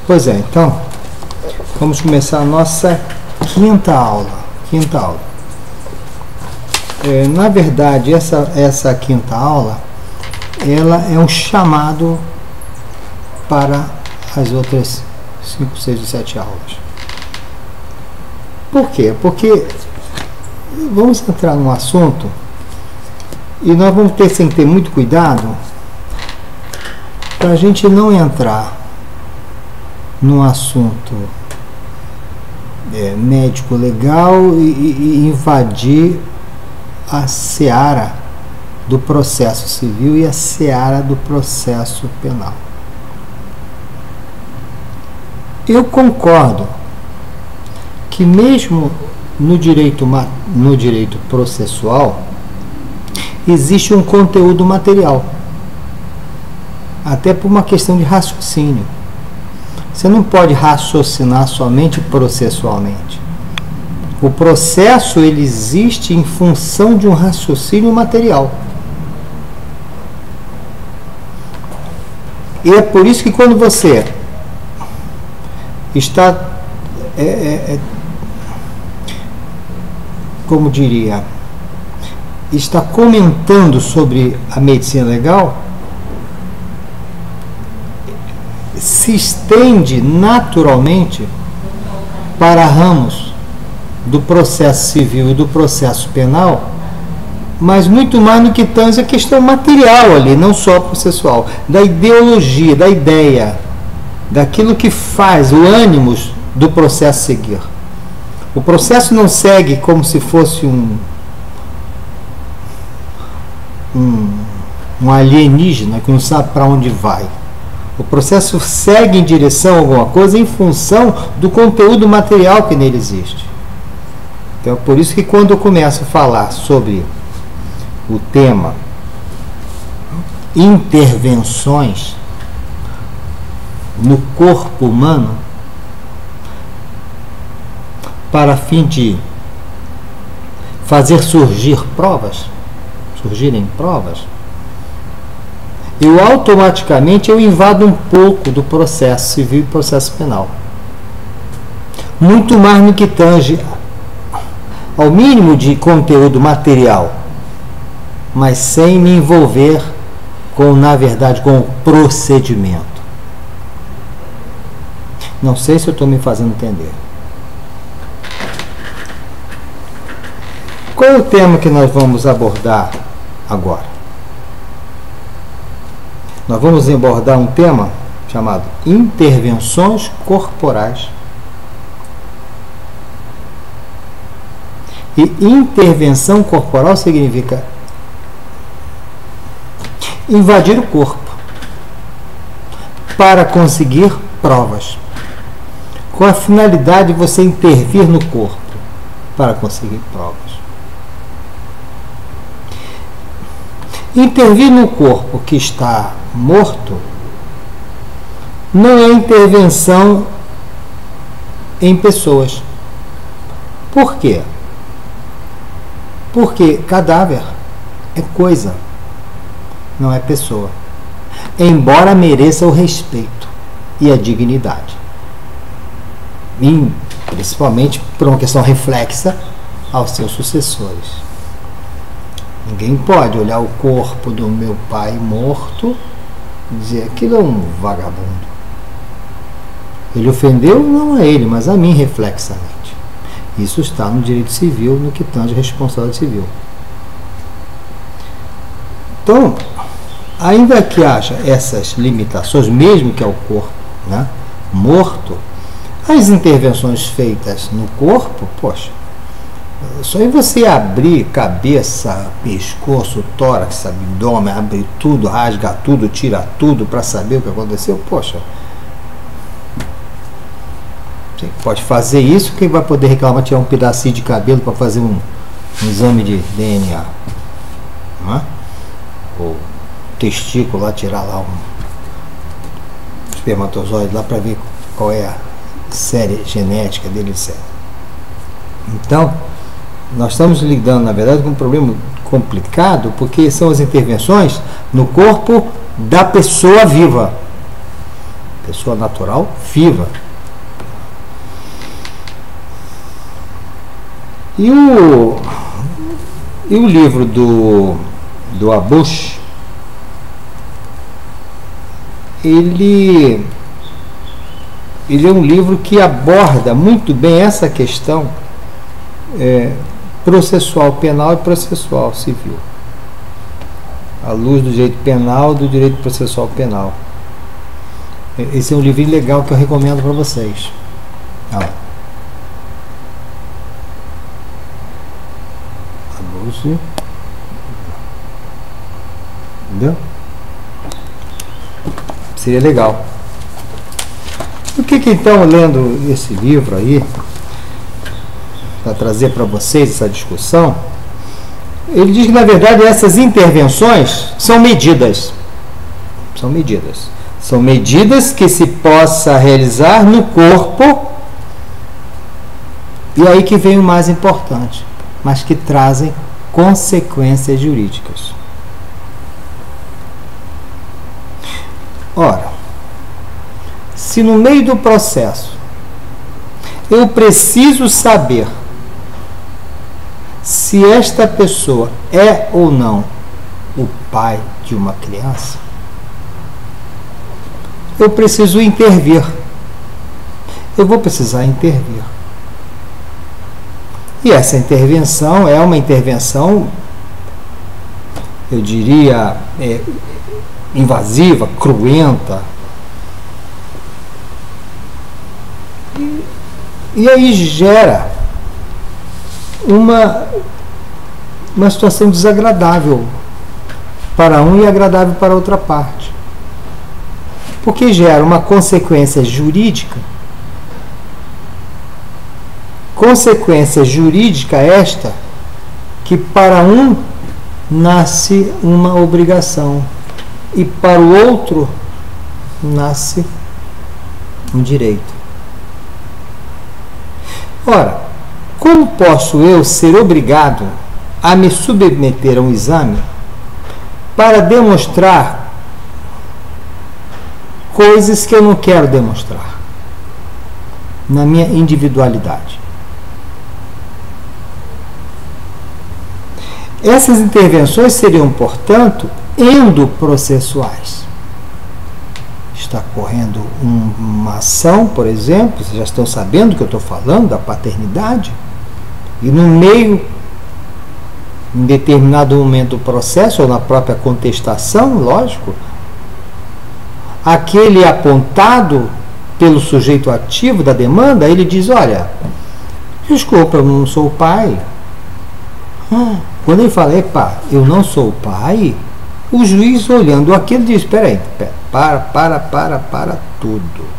Pois é, então, vamos começar a nossa quinta aula. Na verdade, essa quinta aula, ela é um chamado para as outras 5, 6 e 7 aulas. Por quê? Porque vamos entrar num assunto e nós vamos ter que ter muito cuidado para a gente não entrar num assunto médico legal e invadir a seara do processo civil e a seara do processo penal. Eu concordo que mesmo no direito processual existe um conteúdo material, até por uma questão de raciocínio. Você não pode raciocinar somente processualmente. O processo ele existe em função de um raciocínio material. E é por isso que quando você está, como diria, está comentando sobre a medicina legal, se estende naturalmente para ramos do processo civil e do processo penal, mas muito mais no que tange a questão material ali, não só processual, da ideologia, da ideia, daquilo que faz o ânimos do processo seguir. O processo não segue como se fosse um alienígena que não sabe para onde vai. O processo segue em direção a alguma coisa em função do conteúdo material que nele existe. Então é por isso que quando eu começo a falar sobre o tema intervenções no corpo humano para fim de fazer surgirem provas, eu automaticamente invado um pouco do processo civil e processo penal. Muito mais no que tange ao mínimo de conteúdo material, mas sem me envolver na verdade, com o procedimento. Não sei se eu estou me fazendo entender. Qual é o tema que nós vamos abordar agora? Nós vamos abordar um tema chamado intervenções corporais. E intervenção corporal significa invadir o corpo para conseguir provas, com a finalidade de você intervir no corpo para conseguir provas. Intervir no corpo que está morto não é intervenção em pessoas. Por quê? Porque cadáver é coisa, não é pessoa, embora mereça o respeito e a dignidade, e principalmente por uma questão reflexa aos seus sucessores. Ninguém pode olhar o corpo do meu pai morto e dizer aquilo é um vagabundo. Ele ofendeu não a ele, mas a mim reflexamente. Isso está no direito civil, no que tange a responsabilidade civil. Então, ainda que haja essas limitações, mesmo que é o corpo, né, morto, as intervenções feitas no corpo, poxa, só em você abrir cabeça, pescoço, tórax, abdômen, abrir tudo, rasgar tudo, tirar tudo para saber o que aconteceu, poxa, você pode fazer isso, quem vai poder reclamar tirar um pedacinho de cabelo para fazer um exame de DNA, não é? Ou testículo lá, tirar lá um espermatozoide lá para ver qual é a série genética dele, etc. Então, nós estamos lidando, na verdade, com um problema complicado, porque são as intervenções no corpo da pessoa viva. pessoa natural viva. E o livro do Abush, ele é um livro que aborda muito bem essa questão processual penal e processual civil, à luz do direito penal e do direito processual penal. Esse é um livro legal que eu recomendo para vocês. Abush, entendeu? Seria legal. O que então, lendo esse livro aí, para trazer para vocês essa discussão, ele diz que, na verdade, essas intervenções são medidas. São medidas. São medidas que se possa realizar no corpo, e aí que vem o mais importante, mas que trazem consequências jurídicas. Ora, se no meio do processo eu preciso saber se esta pessoa é ou não o pai de uma criança, eu preciso intervir. Eu vou precisar intervir. E essa intervenção é uma intervenção, eu diria, invasiva, cruenta. E aí gera uma situação desagradável para um e agradável para a outra parte. Porque gera uma consequência jurídica. Consequência jurídica esta que para um nasce uma obrigação e para o outro nasce um direito. Ora, como posso eu ser obrigado a me submeter a um exame para demonstrar coisas que eu não quero demonstrar na minha individualidade? Essas intervenções seriam, portanto, endoprocessuais. Está correndo uma ação, por exemplo, vocês já estão sabendo que eu estou falando da paternidade, e no meio, em determinado momento do processo, ou na própria contestação, lógico, aquele apontado pelo sujeito ativo da demanda, ele diz: olha, desculpa, eu não sou o pai. Quando ele fala: epa, eu não sou o pai, o juiz, olhando aquilo, diz: espera aí, para tudo.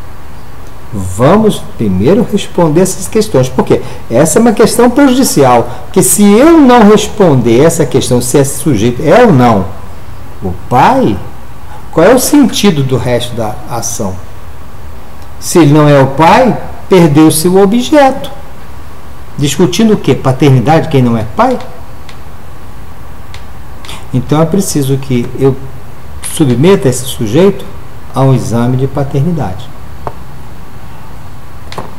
Vamos primeiro responder essas questões, porque essa é uma questão prejudicial, porque se eu não responder essa questão, se esse sujeito é ou não o pai, qual é o sentido do resto da ação? Se ele não é o pai, perdeu-se o objeto. Discutindo o quê? Paternidade, quem não é pai? Então é preciso que eu submeta esse sujeito a um exame de paternidade.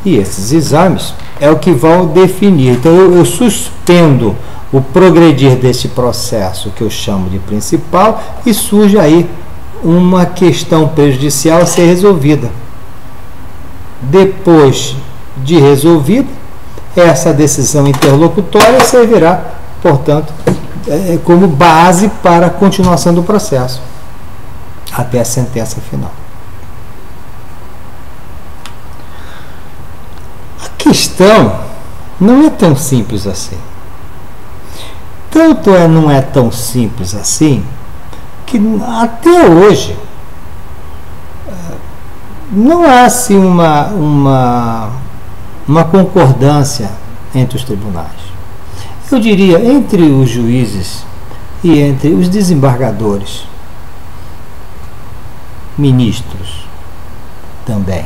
E esses exames é o que vão definir. Então eu suspendo o progredir desse processo que eu chamo de principal e surge aí uma questão prejudicial a ser resolvida. Depois de resolvida, essa decisão interlocutória servirá, portanto, como base para a continuação do processo, até a sentença final. A questão não é tão simples assim. Tanto não é tão simples assim, que até hoje não há assim uma concordância entre os tribunais. Eu diria, entre os juízes e entre os desembargadores, ministros também.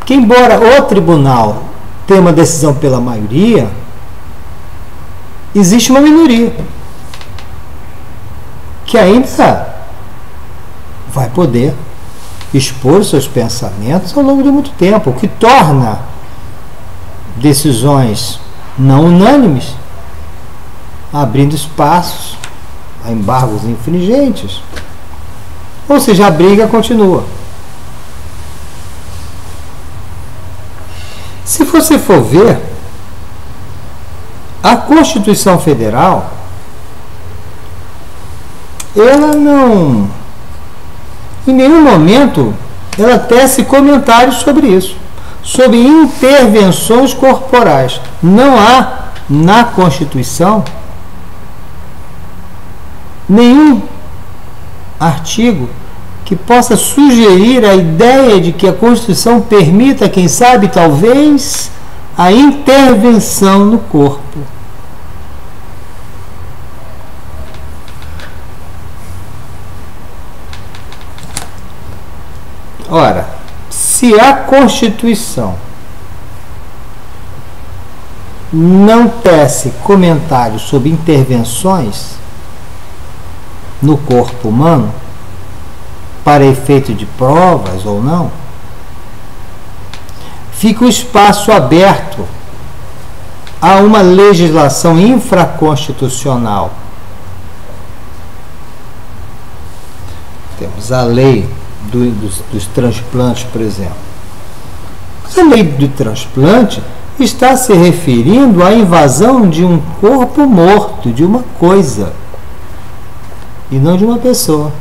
Que embora o tribunal tenha uma decisão pela maioria, existe uma minoria que ainda vai poder expor seus pensamentos ao longo de muito tempo, o que torna decisões não unânimes, abrindo espaços a embargos infringentes. Ou seja, a briga continua. Se você for ver, a Constituição Federal, ela não, em nenhum momento, ela tece comentários sobre isso, sobre intervenções corporais. Não há na Constituição nenhum artigo que possa sugerir a ideia de que a Constituição permita, quem sabe, talvez, a intervenção no corpo. Ora, se a Constituição não tece comentários sobre intervenções no corpo humano, para efeito de provas ou não, fica o espaço aberto a uma legislação infraconstitucional. Temos a lei dos transplantes, por exemplo. A lei do transplante está se referindo à invasão de um corpo morto, de uma coisa, e não de uma pessoa.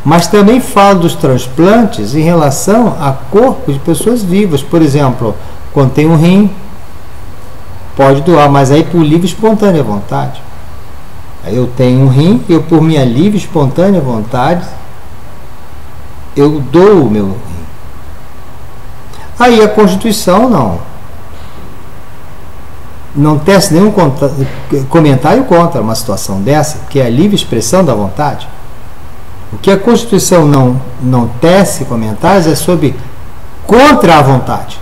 Mas também falo dos transplantes em relação a corpos de pessoas vivas. Por exemplo, quando tem um rim, pode doar, mas aí por livre e espontânea vontade. Aí eu tenho um rim, eu por minha livre e espontânea vontade, eu dou o meu rim. Aí a Constituição não tece nenhum comentário contra uma situação dessa, que é a livre expressão da vontade. O que a Constituição não tece comentários é sobre contra a vontade.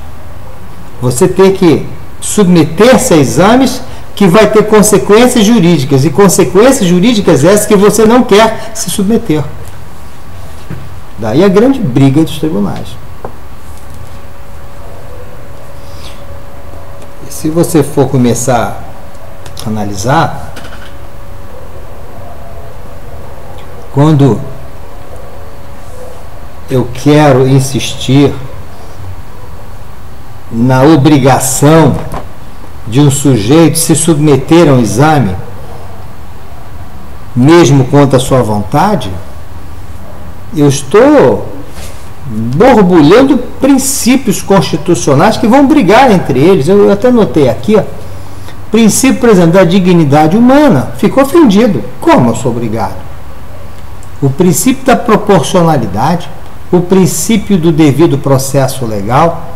Você tem que submeter-se a exames que vai ter consequências jurídicas, e consequências jurídicas essas que você não quer se submeter. Daí a grande briga dos tribunais. E se você for começar a analisar, quando eu quero insistir na obrigação de um sujeito se submeter a um exame, mesmo contra a sua vontade, eu estou borbulhando princípios constitucionais que vão brigar entre eles. Eu até notei aqui, princípio, por exemplo, da dignidade humana, ficou ofendido. Como eu sou obrigado? O princípio da proporcionalidade, o princípio do devido processo legal,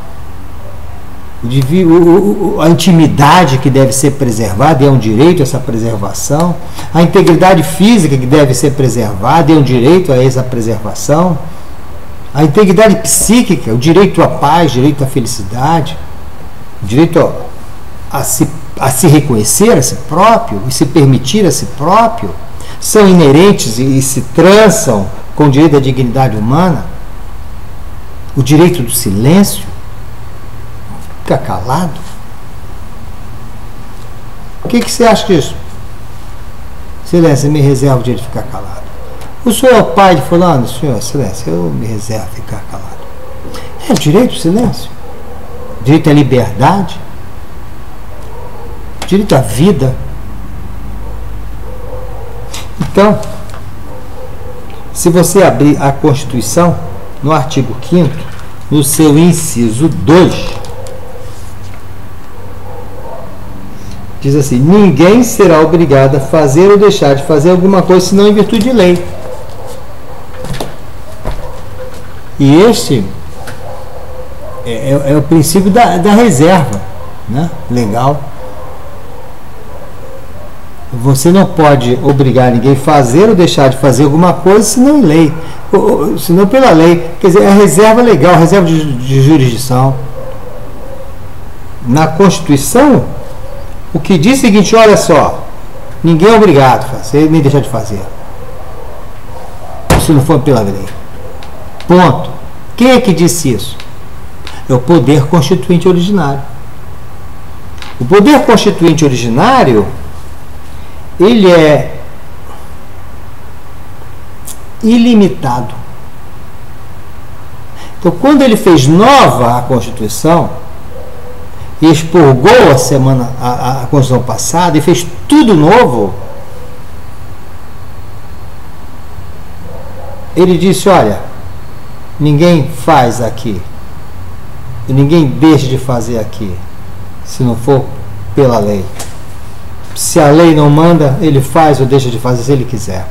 a intimidade que deve ser preservada, e é um direito essa preservação, a integridade física que deve ser preservada, e é um direito a essa preservação, a integridade psíquica, o direito à paz, o direito à felicidade, o direito a se reconhecer a si próprio e se permitir a si próprio, são inerentes e se trançam com o direito à dignidade humana. O direito do silêncio, ficar calado. O que você acha disso? Silêncio, me reservo o direito de ficar calado. O senhor é o pai de fulano? Senhor, silêncio, eu me reservo ficar calado. É direito ao silêncio, direito à liberdade, direito à vida. Então, se você abrir a Constituição, no artigo 5º, no seu inciso 2, diz assim: ninguém será obrigado a fazer ou deixar de fazer alguma coisa senão em virtude de lei. E este é o princípio da reserva, né, legal. Você não pode obrigar ninguém a fazer ou deixar de fazer alguma coisa senão em lei, senão pela lei. Quer dizer, é a reserva legal, a reserva de jurisdição. Na Constituição, o que diz é o seguinte: olha só, ninguém é obrigado a fazer nem deixar de fazer. se não for pela lei. Ponto. Quem é que disse isso? É o poder constituinte originário. O poder constituinte originário, ele é ilimitado. Então, quando ele fez nova a Constituição e expurgou a Constituição passada e fez tudo novo, ele disse, olha, ninguém faz aqui e ninguém deixa de fazer aqui se não for pela lei. Se a lei não manda, ele faz ou deixa de fazer se ele quiser.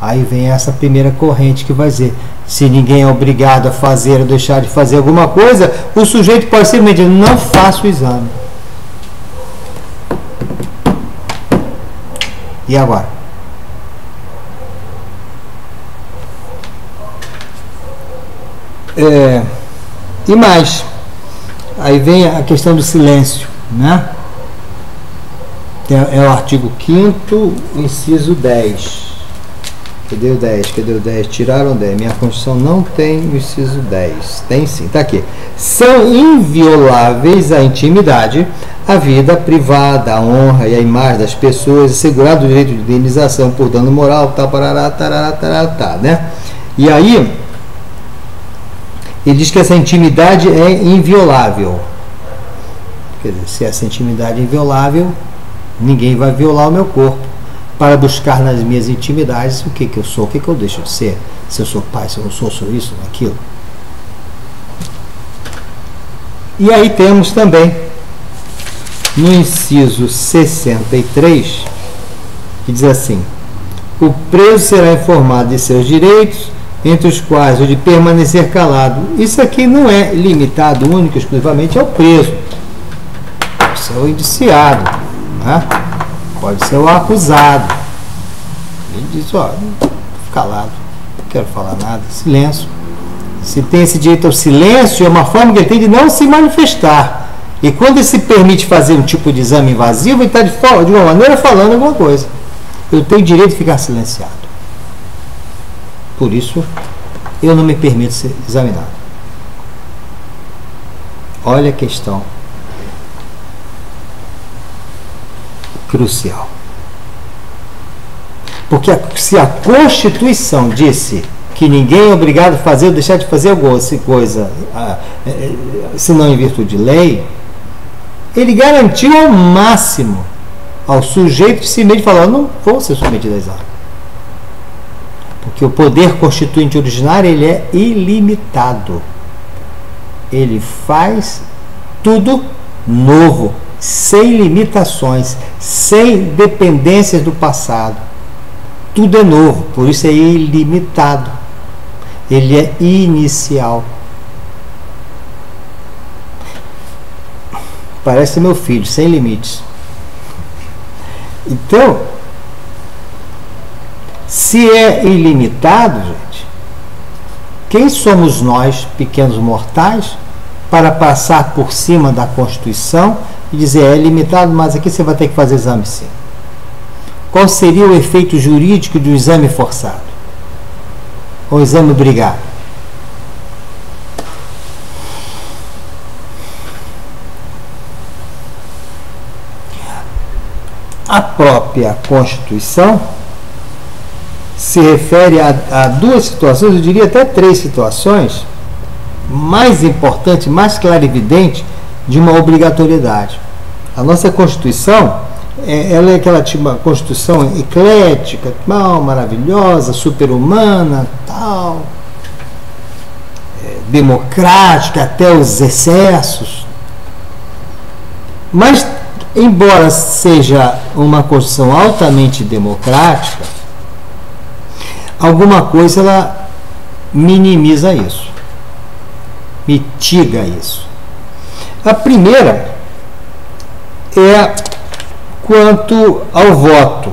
Aí vem essa primeira corrente que vai dizer, se ninguém é obrigado a fazer ou deixar de fazer alguma coisa, o sujeito pode simplesmente não faça o exame. E agora? E mais, aí vem a questão do silêncio, né? É o artigo 5º, inciso 10. Cadê o 10? Cadê o 10? Tiraram 10. Minha Constituição não tem o inciso 10. Tem sim, está aqui. São invioláveis a intimidade, a vida privada, a honra e a imagem das pessoas, assegurado o direito de indenização por dano moral, tal, parará, tarará, tarará, tá, né? E aí, ele diz que essa intimidade é inviolável. Quer dizer, se essa intimidade é inviolável, ninguém vai violar o meu corpo para buscar nas minhas intimidades o que eu sou, o que eu deixo de ser. Se eu sou pai, se eu não sou isso, aquilo. E aí temos também, no inciso 63, que diz assim, o preso será informado de seus direitos, entre os quais o de permanecer calado. Isso aqui não é limitado único exclusivamente ao preso. Pode ser o indiciado, né? Pode ser o acusado. Ele diz, ó, calado, não quero falar nada, silêncio. Se tem esse direito ao silêncio, é uma forma que ele tem de não se manifestar. E quando ele se permite fazer um tipo de exame invasivo, ele está de uma maneira falando alguma coisa. Eu tenho direito de ficar silenciado. Por isso, eu não me permito ser examinado. Olha a questão crucial. Porque se a Constituição disse que ninguém é obrigado a fazer ou deixar de fazer alguma coisa, se não em virtude de lei, ele garantiu ao máximo ao sujeito de si mesmo falar, não vou ser submetido a exame. Porque o poder constituinte originário, ele é ilimitado. Ele faz tudo novo, sem limitações, sem dependências do passado. Tudo é novo, por isso é ilimitado. Ele é inicial. Parece meu filho, sem limites. Então, se é ilimitado, gente, quem somos nós, pequenos mortais, para passar por cima da Constituição e dizer, é limitado, mas aqui você vai ter que fazer exame sim? Qual seria o efeito jurídico de um exame forçado? Ou exame obrigado? A própria Constituição se refere a duas situações, eu diria até três situações, mais importante, mais clarividente, de uma obrigatoriedade. A nossa Constituição, ela é aquela tipo, Constituição eclética, tal, maravilhosa, super-humana, tal, democrática até os excessos. Mas, embora seja uma Constituição altamente democrática, alguma coisa ela minimiza isso, mitiga isso. A primeira é quanto ao voto.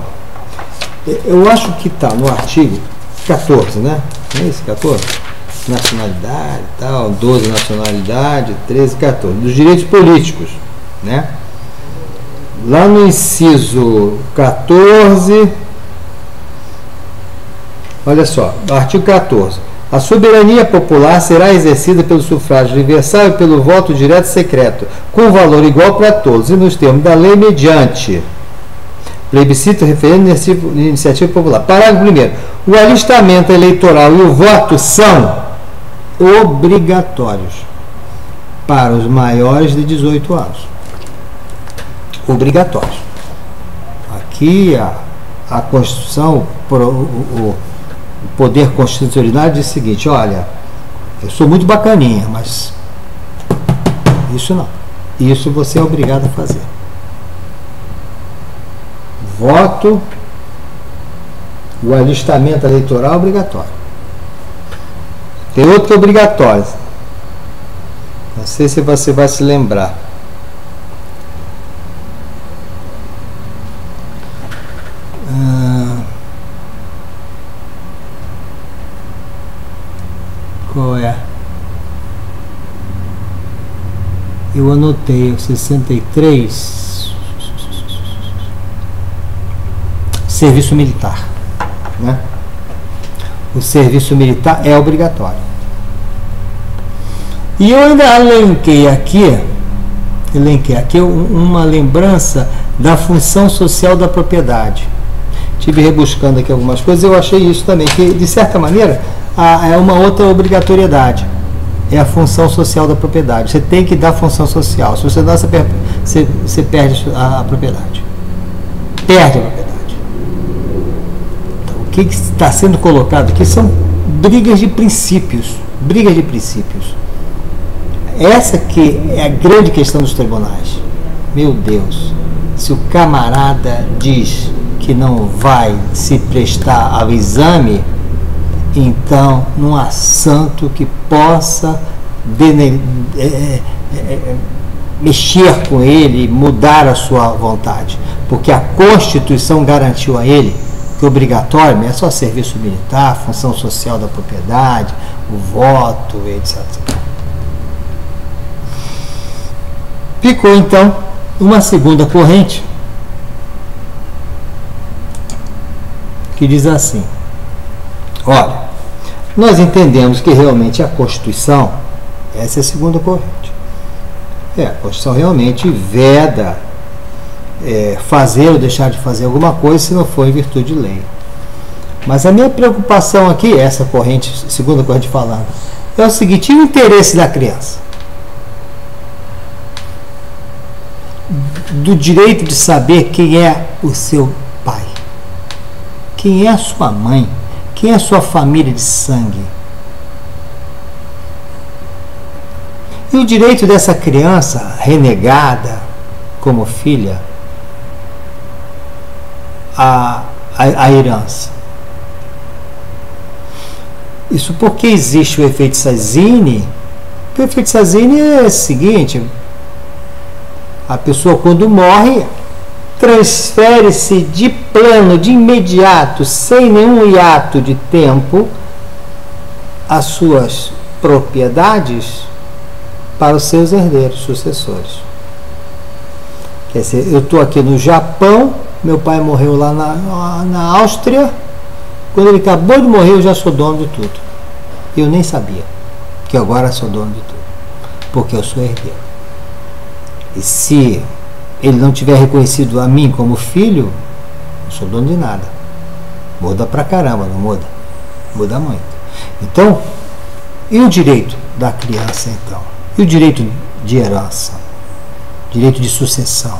Eu acho que está no artigo 14, né? Não é esse 14? Nacionalidade, tal, 12 nacionalidade, 13, 14. Dos direitos políticos, né? Lá no inciso 14, Olha só, artigo 14. A soberania popular será exercida pelo sufrágio universal e pelo voto direto e secreto, com valor igual para todos, e nos termos da lei mediante plebiscito, referendo e iniciativa popular. Parágrafo 1º. O alistamento eleitoral e o voto são obrigatórios para os maiores de 18 anos. Obrigatórios. Aqui a Constituição, o poder constitucional diz o seguinte: olha, eu sou muito bacaninha, mas isso não. Isso você é obrigado a fazer. Voto, o alistamento eleitoral é obrigatório. Tem outro que é obrigatório. Não sei se você vai se lembrar. Qual é? Eu anotei o 63. Serviço militar, né? O serviço militar é obrigatório. E eu ainda elenquei aqui uma lembrança da função social da propriedade. Estive rebuscando aqui algumas coisas, eu achei isso também, que de certa maneira é uma outra obrigatoriedade. É a função social da propriedade. Você tem que dar função social. Se você não, você perde a propriedade. Perde a propriedade. O que está sendo colocado aqui são brigas de princípios. Brigas de princípios. Essa que é a grande questão dos tribunais. Meu Deus, se o camarada diz que não vai se prestar ao exame, então não há santo que possa mexer com ele, mudar a sua vontade, porque a Constituição garantiu a ele que obrigatório não é só serviço militar, função social da propriedade, o voto, etc. Ficou então uma segunda corrente que diz assim: olha, nós entendemos que realmente a Constituição, essa é a segunda corrente, a Constituição realmente veda fazer ou deixar de fazer alguma coisa se não for em virtude de lei. Mas a minha preocupação aqui, essa corrente, segunda corrente falando, é o seguinte: e o interesse da criança? Do direito de saber quem é o seu pai, quem é a sua mãe, quem é a sua família de sangue. E o direito dessa criança renegada como filha a herança. Isso porque existe o efeito Sazini. O efeito Sazini é o seguinte: a pessoa, quando morre, transfere-se de plano, de imediato, sem nenhum hiato de tempo, as suas propriedades para os seus herdeiros, sucessores. Quer dizer, eu estou aqui no Japão, meu pai morreu lá na Áustria, quando ele acabou de morrer eu já sou dono de tudo. Eu nem sabia que agora sou dono de tudo, porque eu sou herdeiro. E se ele não tiver reconhecido a mim como filho, não sou dono de nada. Muda pra caramba, não muda? Muda muito. Então, e o direito da criança, então? E o direito de herança? Direito de sucessão?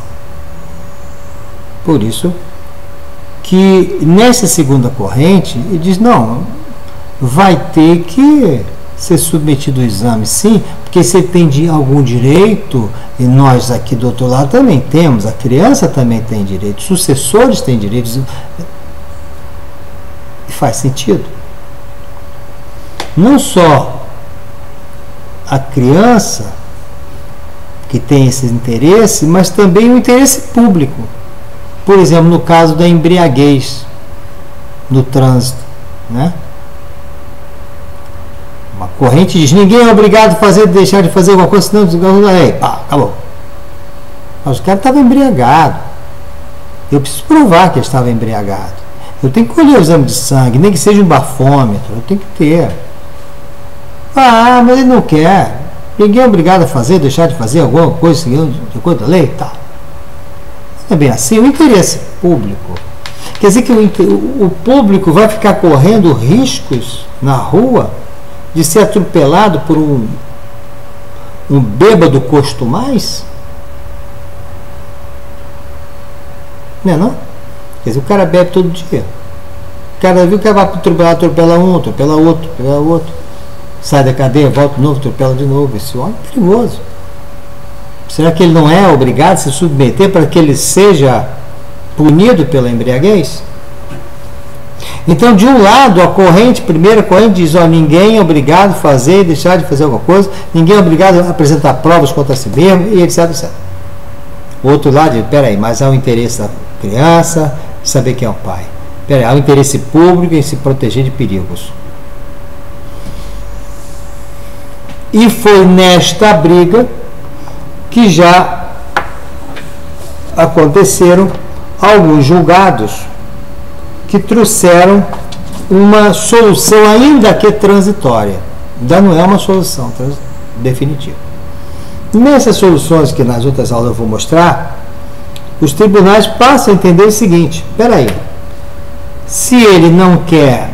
Por isso que nessa segunda corrente ele diz: não, vai ter que ser submetido ao exame, sim, porque você tem algum direito, e nós aqui do outro lado também temos, a criança também tem direito, sucessores têm direitos. E faz sentido. Não só a criança que tem esse interesse, mas também o interesse público. Por exemplo, no caso da embriaguez no trânsito, né? Uma corrente diz: ninguém é obrigado a deixar de fazer alguma coisa, senão desligamos a lei. Pá, acabou. Mas o cara estava embriagado. Eu preciso provar que ele estava embriagado. Eu tenho que colher o exame de sangue, nem que seja um bafômetro, eu tenho que ter. Ah, mas ele não quer. Ninguém é obrigado a fazer, deixar de fazer alguma coisa seguindo de acordo com a lei e tal. Não é bem assim, o interesse público. Quer dizer que o público vai ficar correndo riscos na rua de ser atropelado por um bêbado costumais? Não é não? Quer dizer, o cara bebe todo dia. O cara viu que vai atropela um, atropela outro. Sai da cadeia, volta de novo, atropela de novo. Esse homem é perigoso. Será que ele não é obrigado a se submeter para que ele seja punido pela embriaguez? Então, de um lado, a primeira corrente diz, ninguém é obrigado a fazer e deixar de fazer alguma coisa, ninguém é obrigado a apresentar provas contra si mesmo, e etc, etc. O outro lado diz, peraí, mas há o interesse da criança de saber quem é o pai. Peraí, há o interesse público em se proteger de perigos. E foi nesta briga que já aconteceram alguns julgados que trouxeram uma solução ainda que transitória. Ainda não é uma solução definitiva. Nessas soluções que nas outras aulas eu vou mostrar, os tribunais passam a entender o seguinte, peraí, se ele não quer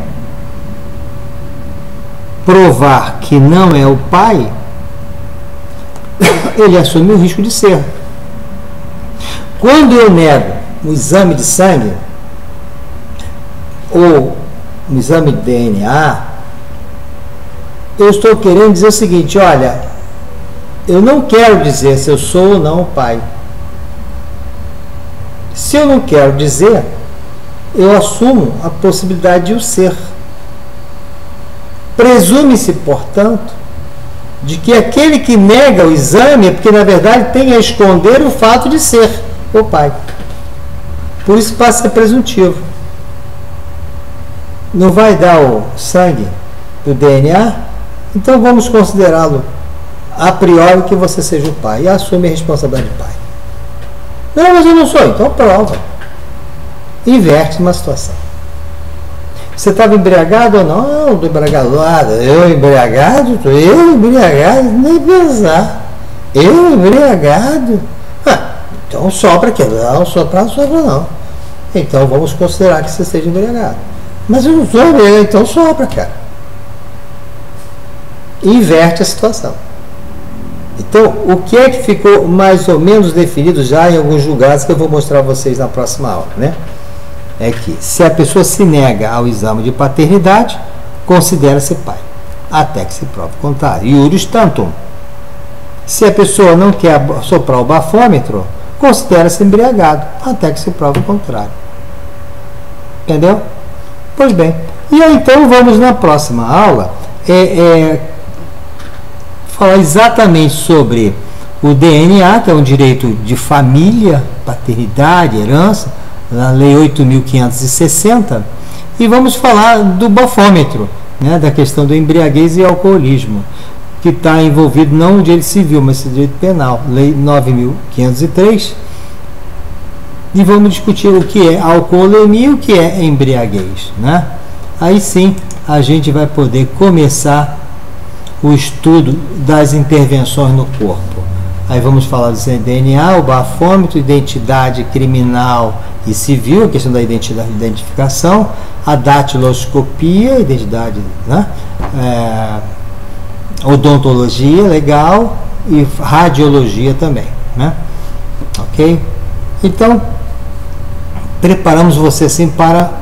provar que não é o pai, ele assume o risco de ser. Quando eu nego o exame de sangue ou o exame de DNA, eu estou querendo dizer o seguinte, olha, eu não quero dizer se eu sou ou não o pai. Se eu não quero dizer, eu assumo a possibilidade de o ser. Presume-se, portanto, de que aquele que nega o exame é porque, na verdade, tem a esconder o fato de ser o pai. Por isso passa a ser presuntivo. Não vai dar o sangue do DNA, então vamos considerá-lo a priori que você seja o pai e assume a responsabilidade de pai. Não, mas eu não sou, então prova. Inverte uma situação. Você estava embriagado ou não? Não, estou embriagado. Eu embriagado? Nem pensar. Eu embriagado? Então sopra aqui. Não, sopra não. Então vamos considerar que você esteja embriagado. Mas eu não estou embriagado, então sopra, cara. Inverte a situação. Então, o que é que ficou mais ou menos definido já em alguns julgados que eu vou mostrar a vocês na próxima aula, né? É que se a pessoa se nega ao exame de paternidade, considera-se pai, até que se prove o contrário. Iuris tantum. Se a pessoa não quer soprar o bafômetro, considera-se embriagado, até que se prove o contrário. Entendeu? Pois bem. E aí, então, vamos na próxima aula falar exatamente sobre o DNA, que é um direito de família, paternidade, herança, na Lei 8.560, e vamos falar do bafômetro, né, da questão do embriaguez e alcoolismo, que está envolvido não no direito civil, mas no direito penal, Lei 9.503, e vamos discutir o que é alcoolemia e o que é embriaguez, né? Aí sim a gente vai poder começar o estudo das intervenções no corpo. Aí vamos falar do DNA, o bafômetro, identidade criminal e civil, a questão da identificação, a datiloscopia, identidade, né? Odontologia, legal, e radiologia também, né? Ok? Então, preparamos você assim para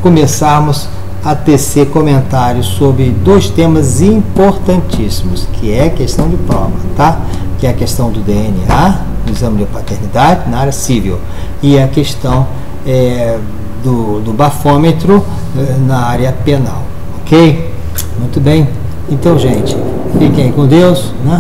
começarmos a tecer comentários sobre dois temas importantíssimos, que é a questão de prova, tá? Que é a questão do DNA, do exame de paternidade na área civil, e a questão do bafômetro na área penal, ok? Muito bem. Então, gente, fiquem com Deus, né?